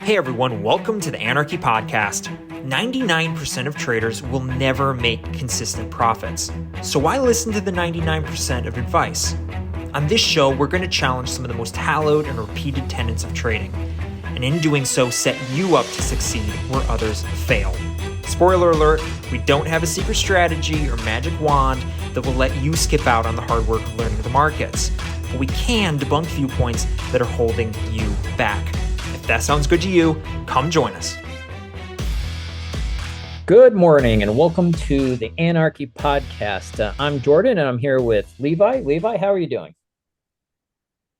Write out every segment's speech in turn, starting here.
Hey everyone, welcome to the Anarchy Podcast. 99% of traders will never make consistent profits. So why listen to the 99% of advice? On this show, we're going to challenge some of the most hallowed and repeated tenets of trading. And in doing so, set you up to succeed where others fail. Spoiler alert, we don't have a secret strategy or magic wand that will let you skip out on the hard work of learning the markets. But we can debunk viewpoints that are holding you back. If that sounds good to you, come join us. Good morning and welcome to the Anarchy Podcast. I'm Jordan and I'm here with Levi. Levi, how are you doing?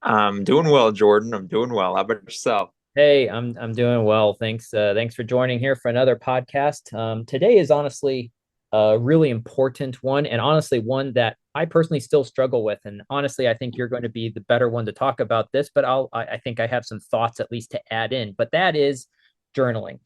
I'm doing well, Jordan. I'm doing well. How about yourself? Hey, I'm doing well. Thanks. Thanks for joining here for another podcast. Today is honestly a really important one, and honestly one that I personally still struggle with. And honestly, I think you're going to be the better one to talk about this. But I think I have some thoughts at least to add in. But that is journaling.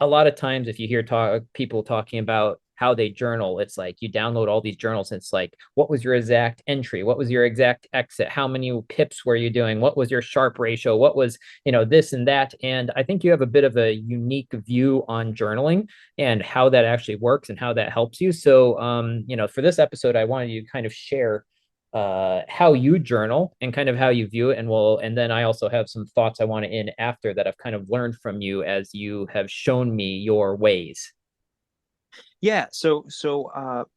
A lot of times if you hear people talking about how they journal, it's like you download all these journals. It's like, what was your exact entry? What was your exact exit? How many pips were you doing? What was your Sharpe ratio? What was, this and that? And I think you have a bit of a unique view on journaling and how that actually works and how that helps you. So, for this episode, I wanted you to kind of share how you journal and kind of how you view it, and then I also have some thoughts I want to in after that I've kind of learned from you as you have shown me your ways. Yeah. So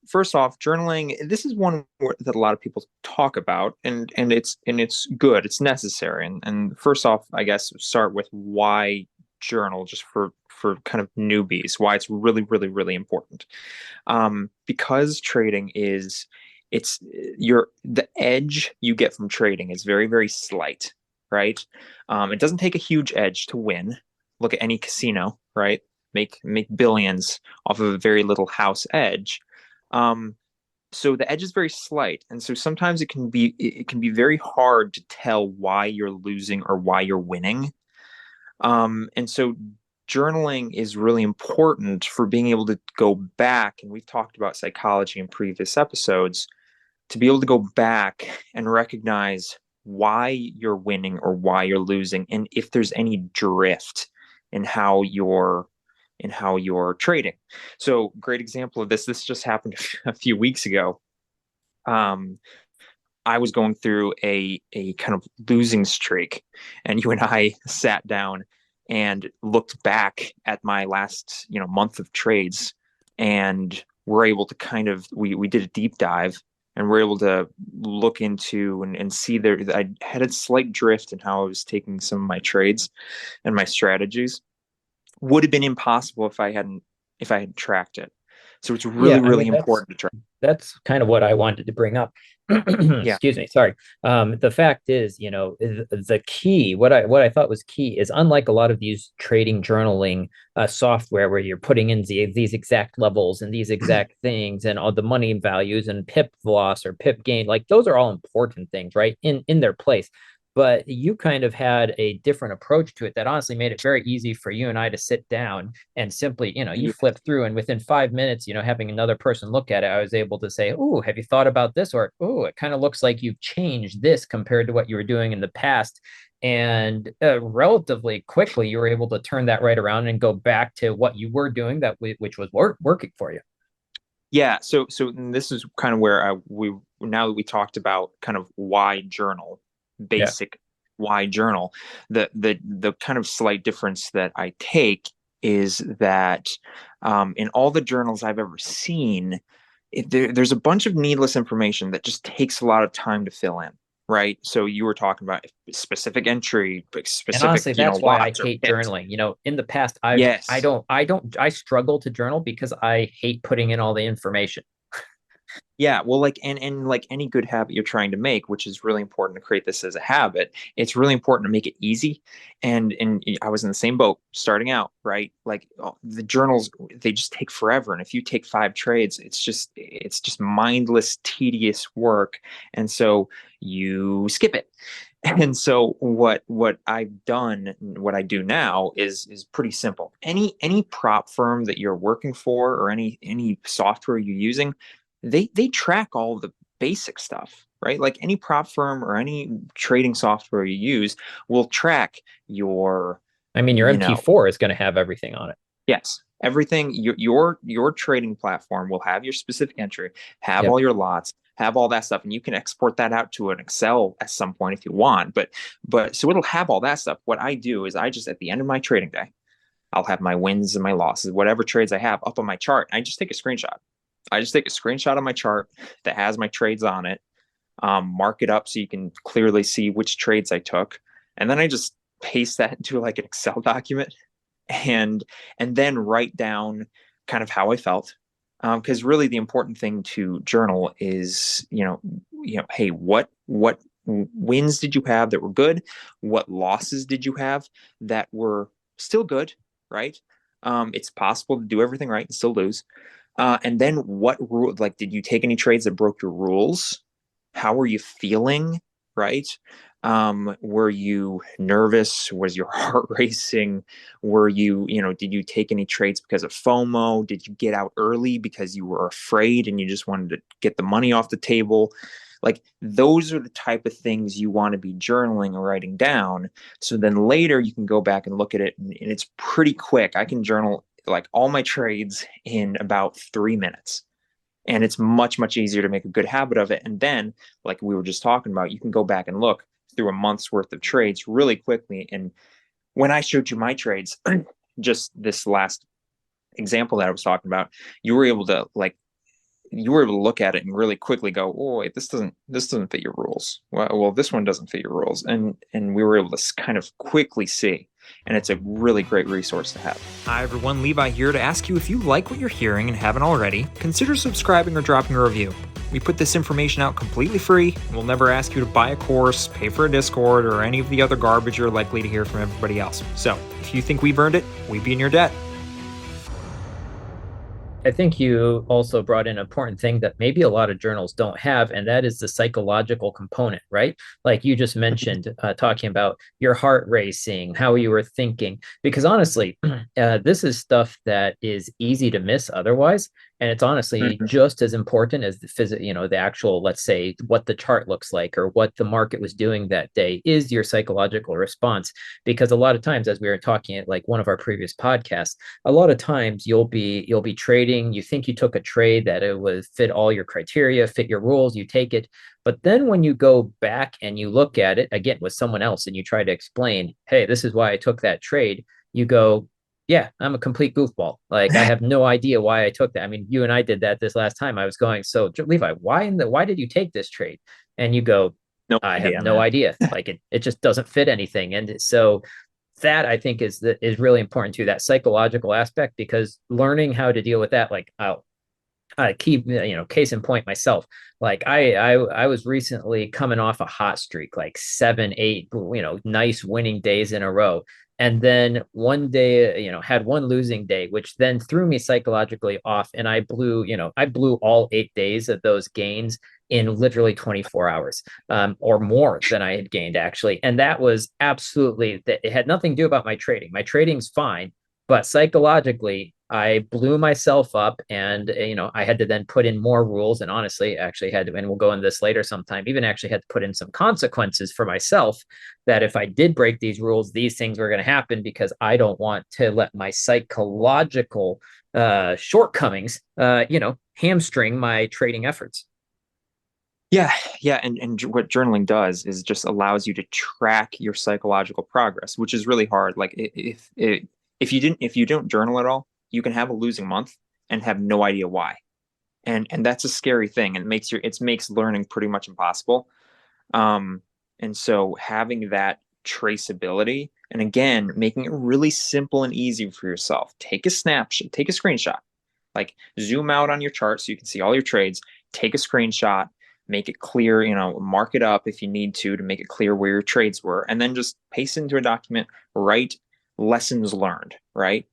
first off, journaling. This is one that a lot of people talk about, and it's good. It's necessary. And first off, I guess start with why journal, just for kind of newbies, why it's really really really important. Because trading is it's the edge you get from trading is very very slight, right? It doesn't take a huge edge to win. Look at any casino, right? Make billions off of a very little house edge. So the edge is very slight, and so sometimes it can be very hard to tell why you're losing or why you're winning. And so journaling is really important for being able to go back, and we've talked about psychology in previous episodes, to be able to go back and recognize why you're winning or why you're losing, and if there's any drift in how you're trading. So great example of this just happened a few weeks ago. I was going through a kind of losing streak, and you and I sat down and looked back at my last month of trades, and we're able to kind of we did a deep dive, and we're able to look into and see there I had a slight drift in how I was taking some of my trades and my strategies. Would have been impossible if I hadn't tracked it. So it's really, Yeah, I really mean important to track. that's kind of what I wanted to bring up. Yeah. Excuse me, sorry. The fact is, the key, what I thought was key is, unlike a lot of these trading journaling software where you're putting in these exact levels and these exact things and all the money values and pip loss or pip gain, like those are all important things, right? In their place. But you kind of had a different approach to it that honestly made it very easy for you and I to sit down and simply, you Yeah. flip through, and within 5 minutes, having another person look at it, I was able to say, "Oh, have you thought about this?" Or, "Oh, it kind of looks like you've changed this compared to what you were doing in the past." And relatively quickly, you were able to turn that right around and go back to what you were doing, which was working for you. Yeah. So this is kind of where we now that we talked about kind of why journal, Yeah. basic why journal, the kind of slight difference that I take is that in all the journals I've ever seen, there's a bunch of needless information that just takes a lot of time to fill in, right? So you were talking about specific entry, And specific, honestly, that's why I lots or hate pips. journaling. In the past, Yes. I struggle to journal because I hate putting in all the information. Yeah, well, like and like any good habit you're trying to make, which is really important to create this as a habit, it's really important to make it easy. And I was in the same boat starting out, right? Like the journals, they just take forever. And if you take 5 trades, it's just mindless, tedious work. And so you skip it. And so what I've done, what I do now is pretty simple. Any prop firm that you're working for or any software you're using, they track all the basic stuff, right? Like any prop firm or any trading software you use will track your, I mean, your you know, MT4 is going to have everything on it. yes, everything. Your trading platform will have your specific entry, have Yep. all your lots, have all that stuff, and you can export that out to an Excel at some point if you want. But so it'll have all that stuff. What I do is I just at the end of my trading day, I'll have my wins and my losses, whatever trades I have up on my chart. I just take a screenshot. I just take a screenshot of my chart that has my trades on it, mark it up so you can clearly see which trades I took, and then I just paste that into like an Excel document, and then write down kind of how I felt. Because really, the important thing to journal is, hey, what wins did you have that were good? What losses did you have that were still good? Right? It's possible to do everything right and still lose. And then what rule? Like, did you take any trades that broke your rules? How were you feeling? Right? Were you nervous? Was your heart racing? Were you, did you take any trades because of FOMO? Did you get out early because you were afraid and you just wanted to get the money off the table? Like, those are the type of things you want to be journaling or writing down. So then later you can go back and look at it, and it's pretty quick. I can journal like all my trades in about 3 minutes. And it's much, much easier to make a good habit of it. And then, like we were just talking about, you can go back and look through a month's worth of trades really quickly. And when I showed you my trades, just this last example that I was talking about, you were able to look at it and really quickly go, oh wait, this doesn't fit your rules. Well, this one doesn't fit your rules, and we were able to kind of quickly see, and it's a really great resource to have. Hi everyone, Levi here to ask you if you like what you're hearing and haven't already, consider subscribing or dropping a review. We put this information out completely free, and we'll never ask you to buy a course, pay for a Discord, or any of the other garbage you're likely to hear from everybody else. So, if you think we've earned it, we'd be in your debt. I think you also brought in an important thing that maybe a lot of journals don't have, and that is the psychological component, right? Like you just mentioned, talking about your heart racing, how you were thinking, because honestly, this is stuff that is easy to miss otherwise. And it's honestly just as important as the actual, let's say, what the chart looks like or what the market was doing that day is your psychological response. Because a lot of times, as we were talking at like one of our previous podcasts, a lot of times you'll be trading, you think you took a trade that it would fit all your criteria, fit your rules, you take it. But then when you go back and you look at it again with someone else and you try to explain, hey, this is why I took that trade, you go, yeah, I'm a complete goofball. Like I have no idea why I took that. I mean, you and I did that this last time. I was going, so Levi, why did you take this trade? And you go, No I have idea, no man. idea. Like it just doesn't fit anything. And so that I think is really important too, that psychological aspect, because learning how to deal with that, like I keep, case in point myself, like I was recently coming off a hot streak, like 7 8 nice winning days in a row, and then one day had one losing day, which then threw me psychologically off, and I blew all 8 days of those gains in literally 24 hours, or more than I had gained actually. And that was absolutely that. It had nothing to do about my trading. My trading's fine, but psychologically I blew myself up, and I had to then put in more rules, and honestly actually had to, and we'll go into this later sometime, even actually had to put in some consequences for myself, that if I did break these rules, these things were going to happen, because I don't want to let my psychological shortcomings hamstring my trading efforts. Yeah, and what journaling does is just allows you to track your psychological progress, which is really hard. Like if you don't journal at all, you can have a losing month and have no idea why, and that's a scary thing, and it makes learning pretty much impossible. And so having that traceability, and again, making it really simple and easy for yourself. Take a snapshot, take a screenshot, like zoom out on your chart so you can see all your trades. Take a screenshot, make it clear, mark it up if you need to make it clear where your trades were, and then just paste it into a document, write lessons learned, right?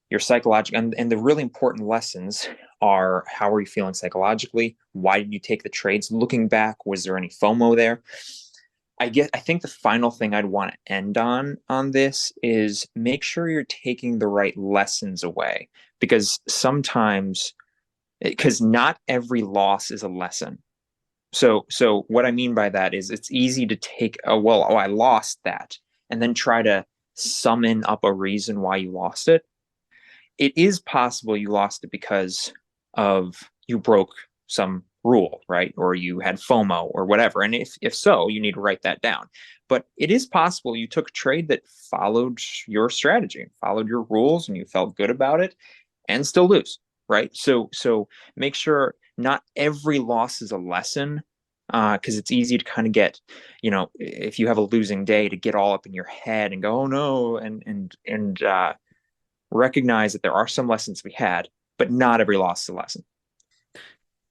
Your psychological, and the really important lessons are: how are you feeling psychologically? Why did you take the trades? Looking back, was there any FOMO there? I think the final thing I'd want to end on this is make sure you're taking the right lessons away, because not every loss is a lesson. So what I mean by that is it's easy to take I lost that, and then try to summon up a reason why you lost it. It is possible you lost it because of you broke some rule, right? Or you had FOMO or whatever. And if so, you need to write that down. But it is possible you took a trade that followed your strategy, followed your rules, and you felt good about it and still lose, right? So make sure not every loss is a lesson, because it's easy to kind of get, if you have a losing day, to get all up in your head and go, oh no, and recognize that there are some lessons we had, but not every loss is a lesson.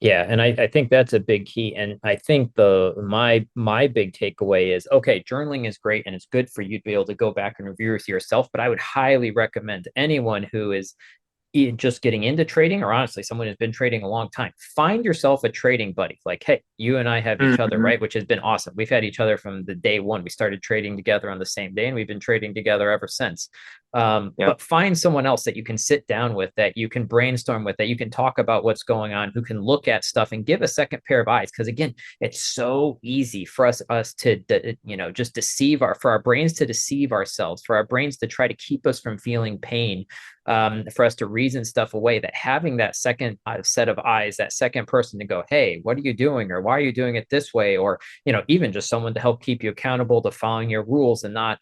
Yeah, and I think that's a big key. And I think my big takeaway is, okay, journaling is great and it's good for you to be able to go back and review with yourself. But I would highly recommend anyone who is just getting into trading, or honestly someone who's been trading a long time, find yourself a trading buddy. Like, hey, you and I have each other, right? Which has been awesome. We've had each other from the day one. We started trading together on the same day, and we've been trading together ever since. But find someone else that you can sit down with, that you can brainstorm with, that you can talk about what's going on, who can look at stuff and give a second pair of eyes. Because again, it's so easy for us to just for our brains to deceive ourselves, for our brains to try to keep us from feeling pain, for us to reason stuff away. That having that second set of eyes, that second person to go, hey, what are you doing, or why are you doing it this way, or even just someone to help keep you accountable to following your rules and not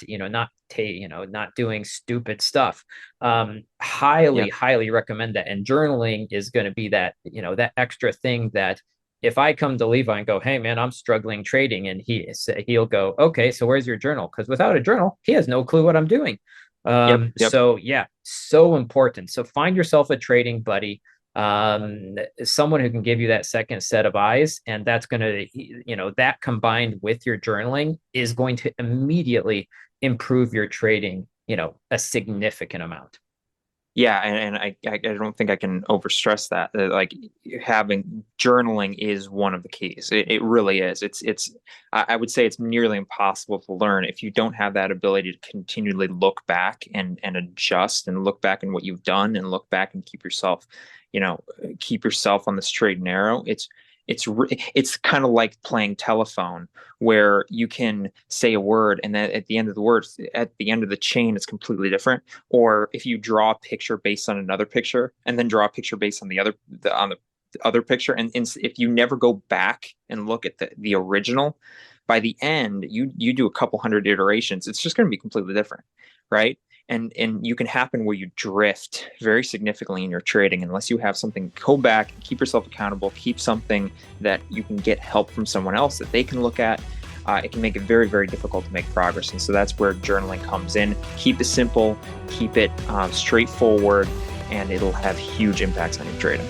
doing stupid stuff. Highly recommend that. And journaling is going to be that that extra thing that if I come to Levi and go, hey man, I'm struggling trading, and he'll go, okay, so where's your journal? Because without a journal, he has no clue what I'm doing. So yeah, so important. So find yourself a trading buddy, someone who can give you that second set of eyes, and that's going to, that combined with your journaling is going to immediately improve your trading, a significant amount. Yeah, and I don't think I can overstress that. Like, having journaling is one of the keys. It really is. I would say it's nearly impossible to learn if you don't have that ability to continually look back and adjust, and look back in what you've done, and look back and keep yourself on the straight and narrow. It's kind of like playing telephone, where you can say a word and then at the end of the chain, it's completely different. Or if you draw a picture based on another picture, and then draw a picture based on the other picture, and if you never go back and look at the original, by the end you do a couple hundred iterations, it's just going to be completely different, right? And you can happen where you drift very significantly in your trading unless you have something. Go back, keep yourself accountable, keep something that you can get help from someone else that they can look at. It can make it very, very difficult to make progress. And so that's where journaling comes in. Keep it simple, keep it straightforward, and it'll have huge impacts on your trading.